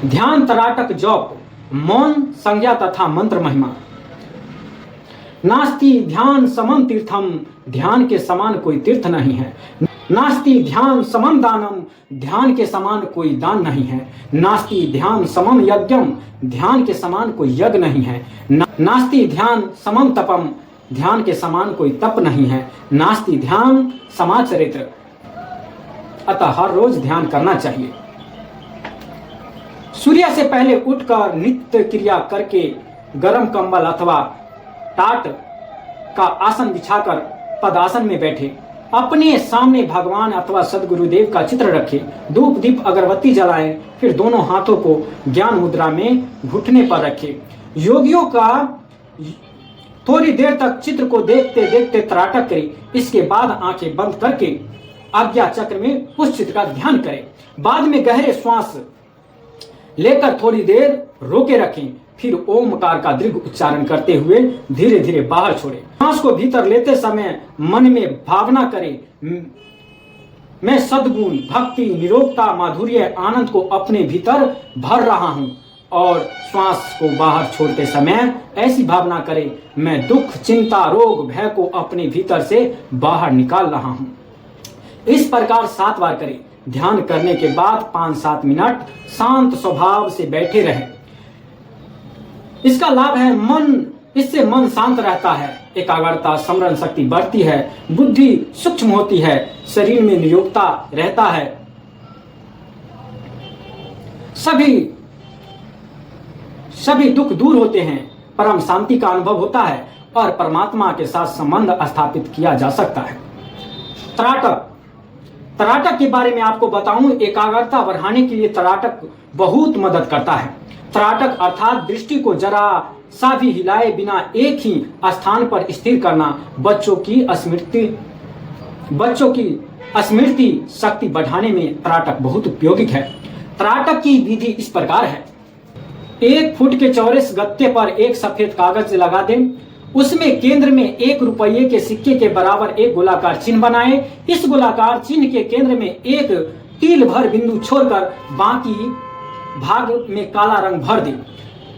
ध्यान, तराटक, जप, मौन, संज्ञा तथा मंत्र महिमा। नास्ति ध्यान समम तीर्थम, ध्यान के समान कोई तीर्थ नहीं है। नास्ति ध्यान समम दानम, ध्यान के समान कोई दान नहीं है। नास्ति ध्यान समम यज्ञम, ध्यान के समान कोई यज्ञ नहीं है। नास्ति ध्यान समम तपम, ध्यान के समान कोई तप नहीं है। नास्ति ध्यान समाचरित्र, अतः हर रोज ध्यान करना चाहिए। सूर्य से पहले उठकर नित्य क्रिया करके गरम कंबल अथवा टाट का आसन बिछाकर पदासन में बैठे। अपने सामने भगवान अथवा सदगुरुदेव का चित्र रखें। धूप दीप अगरबत्ती जलाएं। फिर दोनों हाथों को ज्ञान मुद्रा में घुटने पर रखें। योगियों का थोड़ी देर तक चित्र को देखते देखते तराटक करें। इसके बाद आंखें बंद करके आज्ञा चक्र में उस चित्र का ध्यान करें। बाद में गहरे श्वास लेकर थोड़ी देर रोके रखें। फिर ओमकार का दीर्घ उच्चारण करते हुए धीरे धीरे बाहर छोड़ें। श्वास को भीतर लेते समय मन में भावना करें, मैं सद्गुण, भक्ति, निरोगता, माधुर्य, आनंद को अपने भीतर भर रहा हूं। और श्वास को बाहर छोड़ते समय ऐसी भावना करें, मैं दुख, चिंता, रोग, भय को अपने भीतर से बाहर निकाल रहा हूं। इस प्रकार 7 बार करें। ध्यान करने के बाद 5-7 मिनट शांत स्वभाव से बैठे रहें। इसका लाभ है इससे मन शांत रहता है, एकाग्रता, स्मरण शक्ति बढ़ती है, बुद्धि सूक्ष्म होती है, शरीर में निरोगता रहता है, सभी दुख दूर होते हैं, परम शांति का अनुभव होता है और परमात्मा के साथ संबंध स्थापित किया जा सकता है। तराटक के बारे में आपको बताऊं, एकाग्रता बढ़ाने के लिए तराटक बहुत मदद करता है। तराटक अर्थात दृष्टि को जरा सा भी हिलाए बिना एक ही स्थान पर स्थिर करना बच्चों की स्मृति शक्ति बढ़ाने में तराटक बहुत उपयोगी है। तराटक की विधि इस प्रकार है। 1 फुट के चौड़े गत्ते पर एक सफेद कागज लगा दें। उसमें केंद्र में 1 रुपये के सिक्के के बराबर एक गोलाकार चिन्ह बनाएं। इस गोलाकार चिन्ह के केंद्र में एक तिल भर बिंदु छोड़कर बाकी भाग में काला रंग भर दे।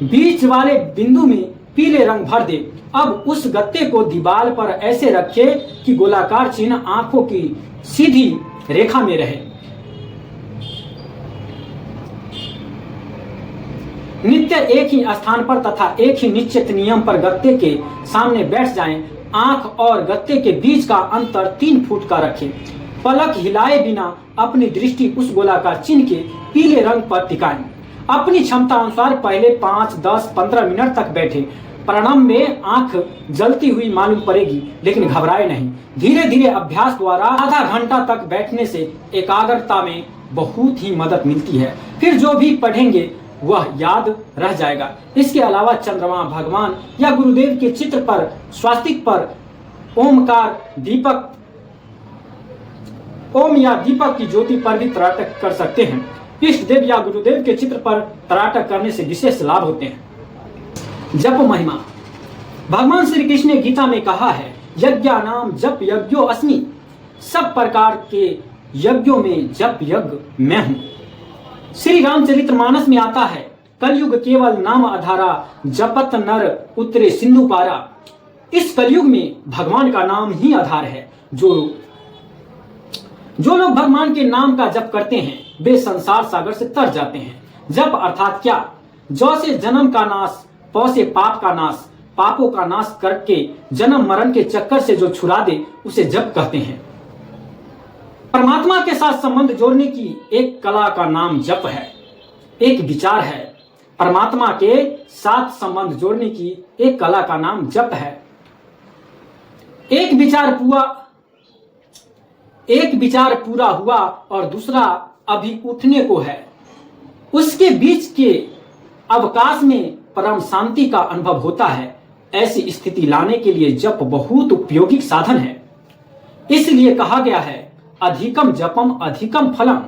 बीच वाले बिंदु में पीले रंग भर दे। अब उस गत्ते को दीवार पर ऐसे रखे कि गोलाकार चिन्ह आंखों की सीधी रेखा में रहे। नित्य एक ही स्थान पर तथा एक ही निश्चित नियम पर गत्ते के सामने बैठ जाएं। आंख और गत्ते के बीच का अंतर 3 फुट का रखें। पलक हिलाए बिना अपनी दृष्टि उस गोलाकार चिन्ह के पीले रंग पर टिकाएं। अपनी क्षमता अनुसार पहले 5, 10, 15 मिनट तक बैठे। प्रारंभ में आंख जलती हुई मालूम पड़ेगी, लेकिन घबराए नहीं। धीरे धीरे अभ्यास द्वारा आधा घंटा तक बैठने से एकाग्रता में बहुत ही मदद मिलती है। फिर जो भी पढ़ेंगे वह याद रह जाएगा। इसके अलावा चंद्रमा, भगवान या गुरुदेव के चित्र पर, स्वास्तिक पर ओमकार, दीपक, ओम या दीपक की ज्योति पर भी तराटक कर सकते हैं। इष्ट देव या गुरुदेव के चित्र पर तराटक करने से विशेष लाभ होते हैं। जप महिमा। भगवान श्री कृष्ण ने गीता में कहा है, यज्ञानाम जप यज्ञो अस्मि, सब प्रकार के यज्ञों में जप यज्ञ मैं हूं। श्री रामचरितमानस में आता है, कलयुग केवल नाम आधारा, जपत नर उतरे सिंधु पारा। इस कलयुग में भगवान का नाम ही आधार है। जो लोग भगवान के नाम का जप करते हैं वे संसार सागर से तर जाते हैं। जप अर्थात क्या? जौ से जन्म का नाश, पौ से पाप का नाश, पापों का नाश करके जन्म मरण के चक्कर से जो छुड़ा दे उसे जप कहते हैं। परमात्मा के साथ संबंध जोड़ने की एक कला का नाम जप है, एक विचार है। परमात्मा के साथ संबंध जोड़ने की एक कला का नाम जप है। एक विचार पूरा हुआ और दूसरा अभी उठने को है। उसके बीच के अवकाश में परम शांति का अनुभव होता है। ऐसी स्थिति लाने के लिए जप बहुत उपयोगी साधन है। इसलिए कहा गया है, अधिकम जपम अधिकम फलम।